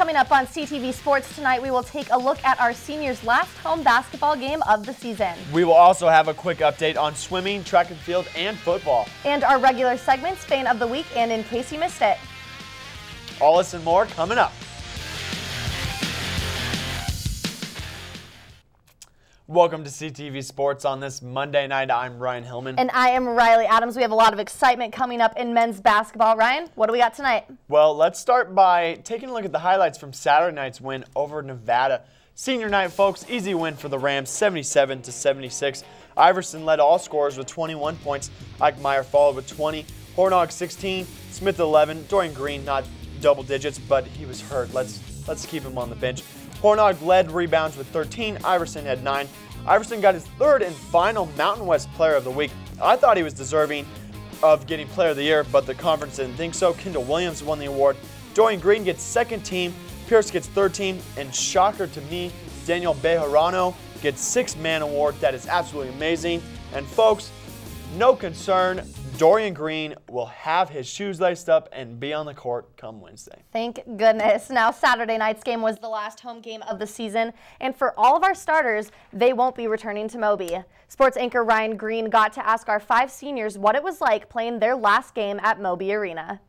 Coming up on CTV Sports tonight, we will take a look at our seniors' last home basketball game of the season. We will also have a quick update on swimming, track and field, and football. And our regular segments, Fan of the Week, and In Case You Missed It. All this and more coming up. Welcome to CTV Sports on this Monday night. I'm Ryan Hillman. And I am Riley Adams. We have a lot of excitement coming up in men's basketball. Ryan, what do we got tonight? Well, let's start by taking a look at the highlights from Saturday night's win over Nevada. Senior night, folks, easy win for the Rams, 77-76. Iverson led all scorers with 21 points. Ike Meyer followed with 20. Hornog 16, Smith 11. Dorian Green not double digits, but he was hurt. Let's keep him on the bench. Hornog led rebounds with 13. Iverson had 9. Iverson got his third and final Mountain West Player of the Week. I thought he was deserving of getting Player of the Year, but the conference didn't think so. Kendall Williams won the award. Dorian Green gets second team. Pierce gets third team. And shocker to me, Daniel Bejarano gets six-man award. That is absolutely amazing. And folks, no concern, Dorian Green will have his shoes laced up and be on the court come Wednesday. Thank goodness. Now, Saturday night's game was the last home game of the season, and for all of our starters, they won't be returning to Moby. Sports anchor Ryan Green got to ask our 5 seniors what it was like playing their last game at Moby Arena.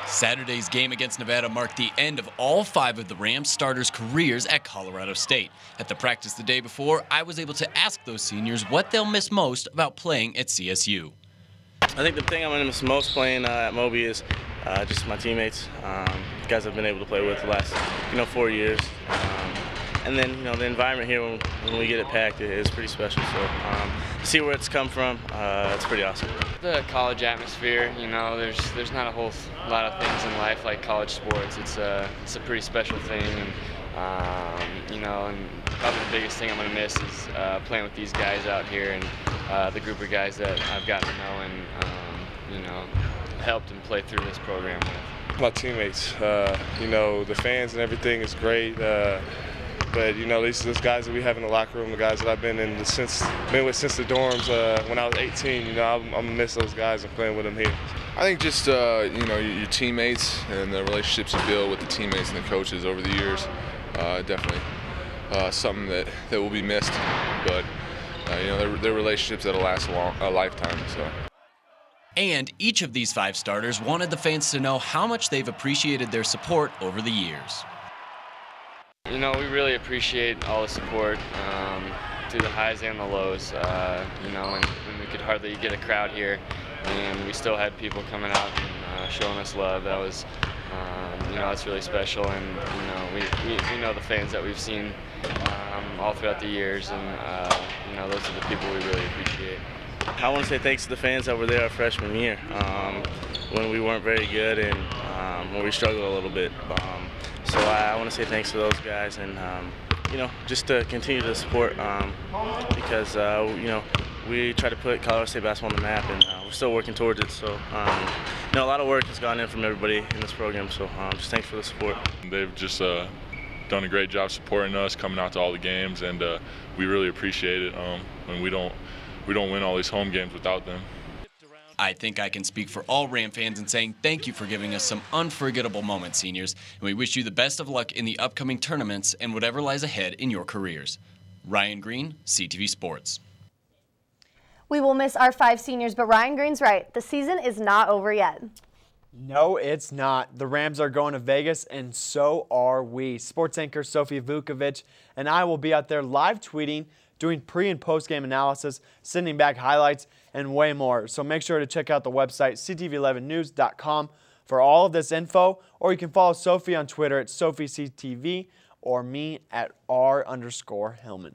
Saturday's game against Nevada marked the end of all 5 of the Rams starters' careers at Colorado State. At the practice the day before, I was able to ask those seniors what they'll miss most about playing at CSU. I think the thing I'm going to miss most playing at Moby is just my teammates, guys I've been able to play with the last 4 years. And then the environment here when we get it packed is pretty special. So to see where it's come from, it's pretty awesome. The college atmosphere, there's not a whole lot of things in life like college sports. It's a pretty special thing, and and probably the biggest thing I'm going to miss is playing with these guys out here and the group of guys that I've gotten to know and helped and play through this program with. My teammates, the fans and everything is great. But these guys that we have in the locker room, the guys that I've been with since the dorms when I was 18. I'm gonna miss those guys and playing with them here. I think just your teammates and the relationships you build with the teammates and the coaches over the years, definitely something that will be missed. But they're relationships that'll last a lifetime. So. And each of these 5 starters wanted the fans to know how much they've appreciated their support over the years. We really appreciate all the support through the highs and the lows. When we could hardly get a crowd here, and we still had people coming out and showing us love. That was, it's really special. And we know the fans that we've seen all throughout the years, and those are the people we really appreciate. I want to say thanks to the fans that were there our freshman year when we weren't very good and when we struggled a little bit. So I want to say thanks to those guys and, just to continue to support because, we try to put Colorado State basketball on the map and we're still working towards it. So, a lot of work has gone in from everybody in this program. So just thanks for the support. They've just done a great job supporting us, coming out to all the games, and we really appreciate it. And we don't win all these home games without them. I think I can speak for all Ram fans in saying thank you for giving us some unforgettable moments, seniors, and we wish you the best of luck in the upcoming tournaments and whatever lies ahead in your careers. Ryan Green, CTV Sports. We will miss our 5 seniors, but Ryan Green's right. The season is not over yet. No, it's not. The Rams are going to Vegas, and so are we. Sports anchor Sophie Vukovic and I will be out there live tweeting, doing pre- and post-game analysis, sending back highlights, and way more. So make sure to check out the website, ctv11news.com, for all of this info, or you can follow Sophie on Twitter at SophieCTV or me at R_Hillman.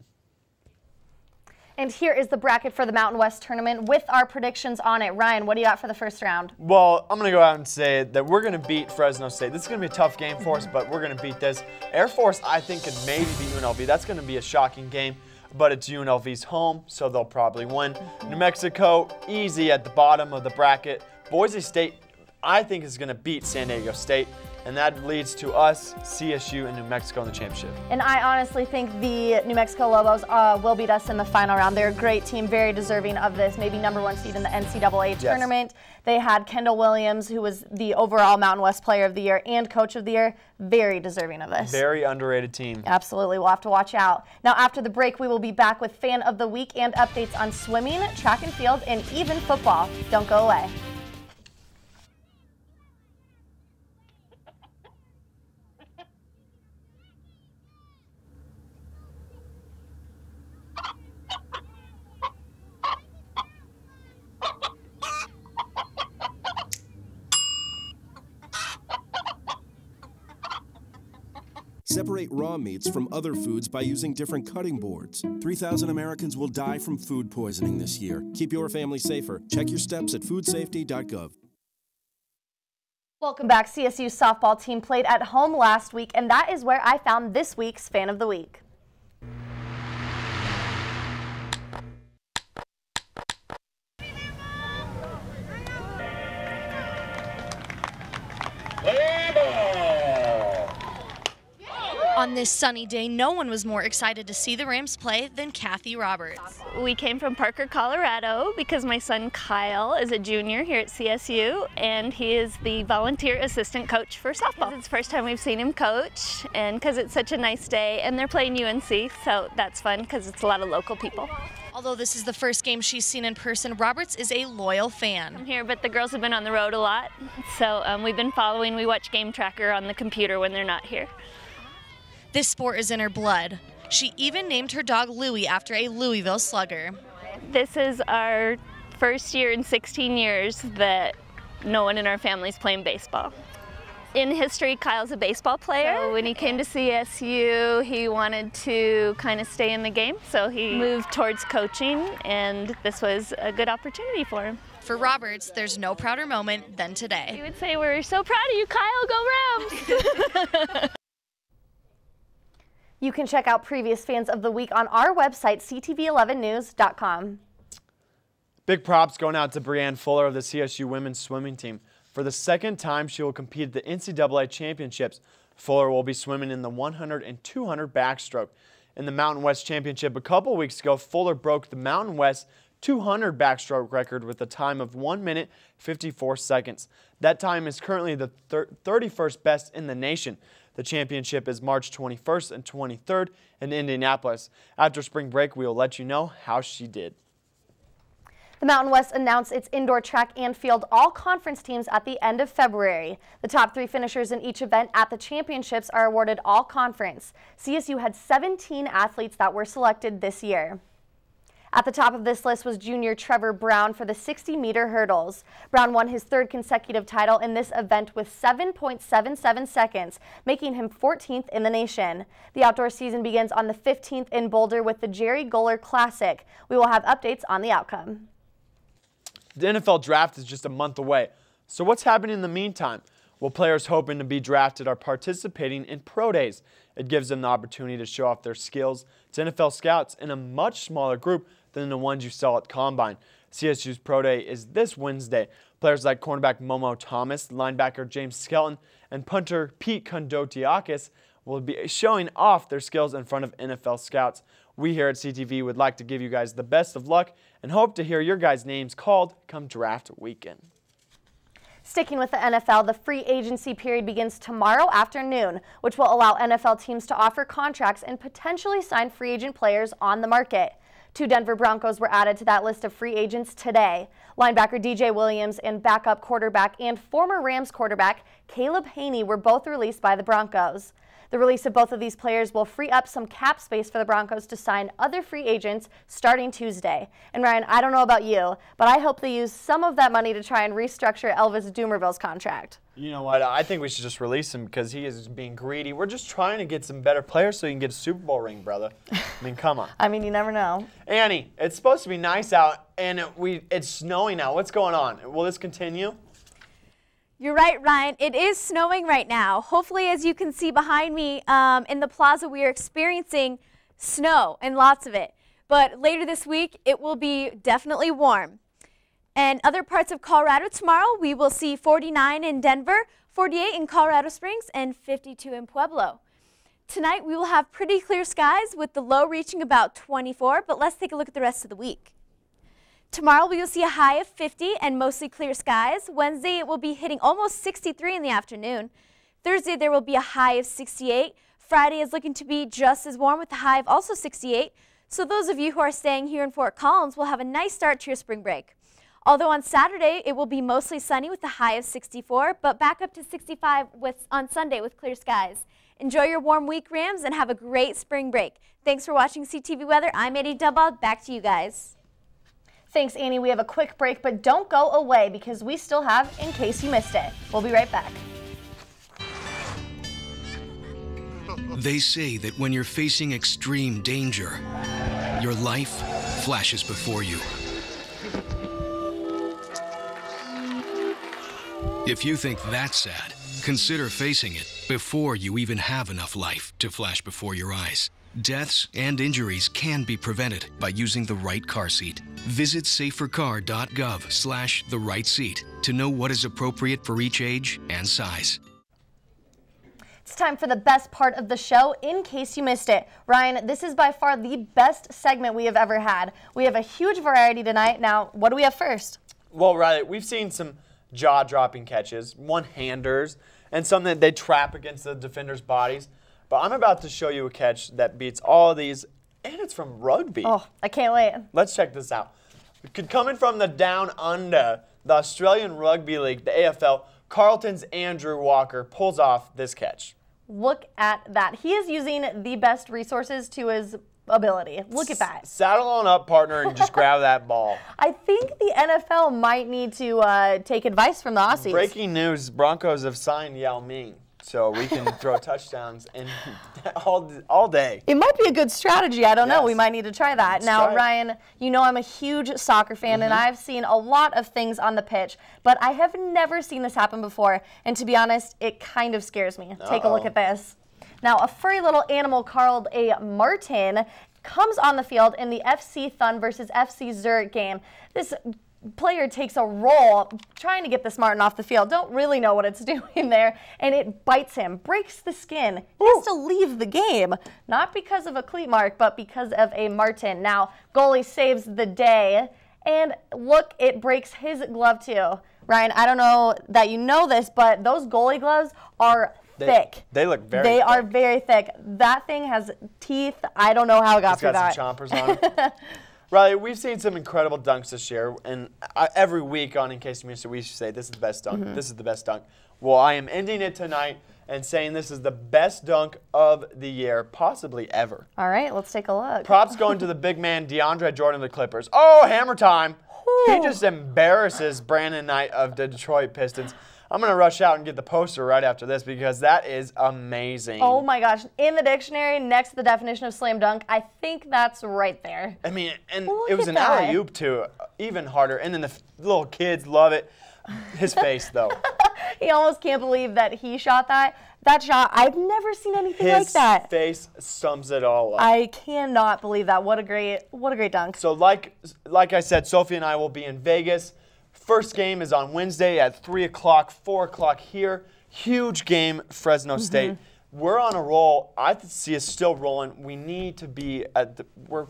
And here is the bracket for the Mountain West Tournament with our predictions on it. Ryan, what do you got for the first round? Well, I'm going to go out and say that we're going to beat Fresno State. This is going to be a tough game for us, but we're going to beat this. Air Force, I think, could maybe beat UNLV. That's going to be a shocking game, but it's UNLV's home, so they'll probably win. New Mexico, easy at the bottom of the bracket. Boise State, I think, is going to beat San Diego State. and that leads to us, CSU, and New Mexico in the championship. And I honestly think the New Mexico Lobos will beat us in the final round. They're a great team, very deserving of this, maybe #1 seed in the NCAA tournament. They had Kendall Williams, who was the overall Mountain West Player of the Year and Coach of the Year, very deserving of this. Very underrated team. Absolutely, we'll have to watch out. Now after the break, we will be back with Fan of the Week and updates on swimming, track and field, and even football. Don't go away. Separate raw meats from other foods by using different cutting boards. 3,000 Americans will die from food poisoning this year. Keep your family safer. Check your steps at foodsafety.gov. Welcome back. CSU's softball team played at home last week, and that is where I found this week's Fan of the Week. On this sunny day, no one was more excited to see the Rams play than Kathy Roberts. We came from Parker, Colorado because my son Kyle is a junior here at CSU and he is the volunteer assistant coach for softball. It's the first time we've seen him coach, and because it's such a nice day and they're playing UNC, so that's fun because it's a lot of local people. Although this is the first game she's seen in person, Roberts is a loyal fan. I'm here, but the girls have been on the road a lot, so we've been following. We watch Game Tracker on the computer when they're not here. This sport is in her blood. She even named her dog Louie after a Louisville Slugger. This is our first year in 16 years that no one in our family is playing baseball. In history, Kyle's a baseball player. So when he came to CSU, he wanted to kind of stay in the game, so he moved towards coaching, and this was a good opportunity for him. For Roberts, there's no prouder moment than today. We would say, we're so proud of you, Kyle, go Rams! You can check out previous Fans of the Week on our website, ctv11news.com. Big props going out to Brianne Fuller of the CSU women's swimming team. For the second time, she will compete at the NCAA championships. Fuller will be swimming in the 100 and 200 backstroke. In the Mountain West Championship a couple weeks ago, Fuller broke the Mountain West 200 backstroke record with a time of 1 minute 54 seconds. That time is currently the 31st best in the nation. The championship is March 21st and 23rd in Indianapolis. After spring break, we will let you know how she did. The Mountain West announced its indoor track and field all-conference teams at the end of February. The top 3 finishers in each event at the championships are awarded all-conference. CSU had 17 athletes that were selected this year. At the top of this list was junior Trevor Brown for the 60-meter hurdles. Brown won his 3rd consecutive title in this event with 7.77 seconds, making him 14th in the nation. The outdoor season begins on the 15th in Boulder with the Jerry Goller Classic. We will have updates on the outcome. The NFL draft is just a month away. So what's happening in the meantime? Well, players hoping to be drafted are participating in pro days. It gives them the opportunity to show off their skills to NFL scouts in a much smaller group than the ones you saw at Combine. CSU's Pro Day is this Wednesday. Players like cornerback Momo Thomas, linebacker James Skelton, and punter Pete Kondotiakis will be showing off their skills in front of NFL scouts. We here at CTV would like to give you guys the best of luck and hope to hear your guys' names called come draft weekend. Sticking with the NFL, the free agency period begins tomorrow afternoon, which will allow NFL teams to offer contracts and potentially sign free agent players on the market. 2 Denver Broncos were added to that list of free agents today. Linebacker DJ Williams and backup quarterback and former Rams quarterback Caleb Haney were both released by the Broncos. The release of both of these players will free up some cap space for the Broncos to sign other free agents starting Tuesday. And Ryan, I don't know about you, but I hope they use some of that money to try and restructure Elvis Dumerville's contract. You know what? I think we should just release him because he is being greedy. We're just trying to get some better players so you can get a Super Bowl ring, brother. I mean, come on. I mean, you never know. Annie, it's supposed to be nice out, and it's snowing now. What's going on? Will this continue? You're right, Ryan. It is snowing right now. Hopefully, as you can see behind me in the plaza, we are experiencing snow and lots of it. But later this week, it will be definitely warm. And other parts of Colorado tomorrow, we will see 49 in Denver, 48 in Colorado Springs, and 52 in Pueblo. Tonight we will have pretty clear skies with the low reaching about 24, but let's take a look at the rest of the week. Tomorrow we will see a high of 50 and mostly clear skies. Wednesday it will be hitting almost 63 in the afternoon. Thursday there will be a high of 68. Friday is looking to be just as warm with a high of also 68. So those of you who are staying here in Fort Collins will have a nice start to your spring break. Although on Saturday it will be mostly sunny with a high of 64, but back up to 65 on Sunday with clear skies. Enjoy your warm week, Rams, and have a great spring break. Thanks for watching CTV Weather. I'm Eddie Dubbald. Back to you guys. Thanks, Annie. We have a quick break, but don't go away because we still have In Case You Missed It. We'll be right back. They say that when you're facing extreme danger, your life flashes before you. If you think that's sad, consider facing it before you even have enough life to flash before your eyes. Deaths and injuries can be prevented by using the right car seat. Visit safercar.gov/the-right-seat to know what is appropriate for each age and size. It's time for the best part of the show, In Case You Missed It. Ryan, this is by far the best segment we have ever had. We have a huge variety tonight. Now, what do we have first? Well, Riley, we've seen some jaw-dropping catches, one-handers, and some that they trap against the defenders' bodies. But I'm about to show you a catch that beats all of these, and it's from rugby. Oh, I can't wait. Let's check this out. Coming from the Down Under, the Australian Rugby League, the AFL, Carlton's Andrew Walker pulls off this catch. Look at that. He is using the best resources to his ability. Look at that. Saddle on up, partner, and just grab that ball. I think the NFL might need to take advice from the Aussies. Breaking news, Broncos have signed Yao Ming. So we can throw touchdowns and all day. It might be a good strategy. I don't know. We might need to try that. Let's now, try it. Ryan, you know I'm a huge soccer fan, and I've seen a lot of things on the pitch, but I have never seen this happen before. And to be honest, it kind of scares me. Take a look at this. Now, a furry little animal called a marten comes on the field in the FC Thun versus FC Zurich game. This player takes a roll trying to get this marten off the field. Don't really know what it's doing there, and it bites him, breaks the skin. He has to leave the game, not because of a cleat mark, but because of a marten. Now, goalie saves the day, and look, it breaks his glove too. Ryan, I don't know that you know this, but those goalie gloves are thick. They look very thick. They thick. are very thick. That thing has teeth. I don't know how it got through that. It's got some chompers on it. Riley, we've seen some incredible dunks this year, and every week on In Case You Missed It, we say this is the best dunk, this is the best dunk. Well, I am ending it tonight and saying this is the best dunk of the year, possibly ever. All right, let's take a look. Props going to the big man, DeAndre Jordan of the Clippers. Oh, hammer time. He just embarrasses Brandon Knight of the Detroit Pistons. I'm going to rush out and get the poster right after this because that is amazing. Oh my gosh. In the dictionary, next to the definition of slam dunk, I think that's right there. I mean, and it was an alley-oop too, even harder. And then the little kids love it. His face, though. He almost can't believe that he shot that. That shot, I've never seen anything like that. His face sums it all up. I cannot believe that. What a great dunk. So like I said, Sophie and I will be in Vegas. First game is on Wednesday at 3 o'clock, 4 o'clock here. Huge game, Fresno State. We're on a roll. I see us still rolling. We need to be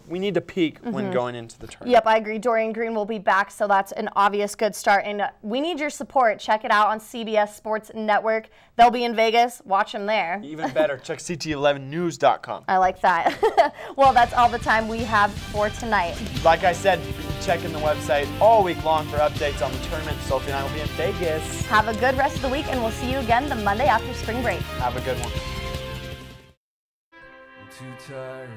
we need to peak when going into the tournament. Yep, I agree. Dorian Green will be back, so that's an obvious good start. And we need your support. Check it out on CBS Sports Network. They'll be in Vegas. Watch them there. Even better, check CT11news.com. I like that. Well, that's all the time we have for tonight. Like I said, checking the website all week long for updates on the tournament. Sophie and I will be in Vegas. Have a good rest of the week, and we'll see you again the Monday after spring break. Have a good one. I'm too tired.